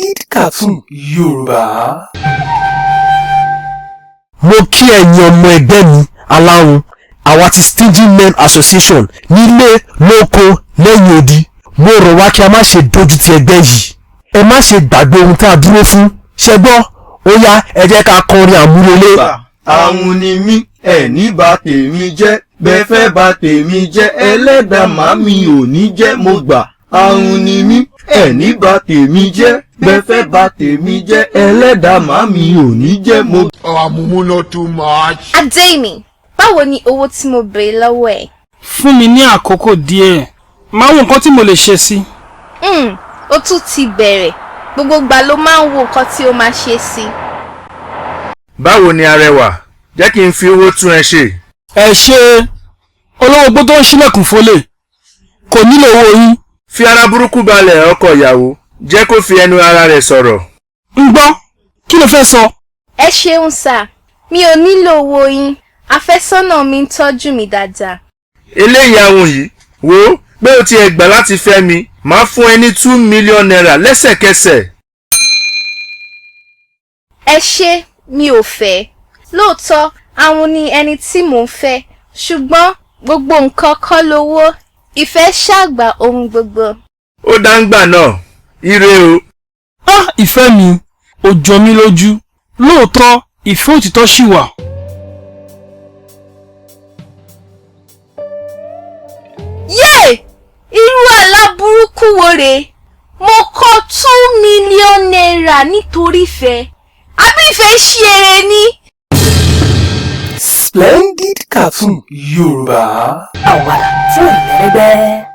Splendid Cartoon Yorùbá. Mo kí ẹ̀yin ọmọ ẹgbẹ́ mi aláhùn àwa ti Stingy Men Association nílé lóko lẹ́yìn odi. Mo rọ̀ wá kí a má ṣe dojú ti ẹgbẹ́ yìí. Ẹ má ṣe gbàgbé ohun tá a dúró fún. Ṣé gbọ́? Ó yá ẹ jẹ́ ká kọrin àmúrelé. Àwọn ni mí ẹni bà tèmi jẹ́ bẹ́ẹ̀ fẹ́ bà tèmi jẹ́ ẹlẹ́dàá màmí ò ní jẹ́ mo gbà. Àwọn ni mí ẹni bà tèmi jẹ́ bẹ́ẹ̀ fẹ́ bà tèmi jẹ́ ẹlẹ́dàá màmí ò ní jẹ́ mo gbà. Àmúmú not too much. Adémi, báwo ni owó tí mo béèrè lọ́wọ́ ẹ̀? Fún mi ní àkókò díẹ̀. Máa wo nǹkan tí mo lè ṣe sí. Ó tún ti bẹ̀rẹ̀. Gbogbo ìgbà ló máa ń wo nǹkan tí ó máa ṣe sí. Báwo ni arẹwà? Jẹ́ kí n fi owó tún ẹ ṣe. Ẹ ṣe olówó gbó tó ń ṣílẹ̀kùn fólè. Kò nílò owó yín. Fi ara burúkú balẹ̀ ọkọ ìyàwó. Jẹ́ kó fi ẹnu ara rẹ̀ sọ̀rọ̀. Ń gbọ́, kí ló fẹ́ sọ? Ẹ ṣeun sà, mi ò nílò owó yín. Àfẹ́sọ́nà mi ń tọ́jú mi dáadáa. Eléyìí àwọn yìí, wo pé o ti ẹ̀ gbà láti fẹ́ mi, máa fún ẹ ní 2 million naira lẹ́sẹ̀kẹsẹ̀. Ẹ ṣé, mi ò fẹ́. Lóòótọ́, àwọn ni ẹni tí mò ń fẹ́. Ṣùgbọ́n gbogbo nǹkan kọ́ lówó. Ìfẹ́ ṣàgbà ohun gbogbo. Ó dáńgbà náà, ire o. Ìfẹ́ mi, ó jọ mí lójú. Lóòótọ́, ìfẹ́ òtítọ́ ṣì wà. Yé! Irú àlá burúkú wo rèé? Mo kọ 2 million naira nítorí ìfẹ́. Àbí ìfẹ́ ṣe eré ni? Splendid Cartoon Yorùbá. Àwàdà fún ìlẹ́gbẹ́.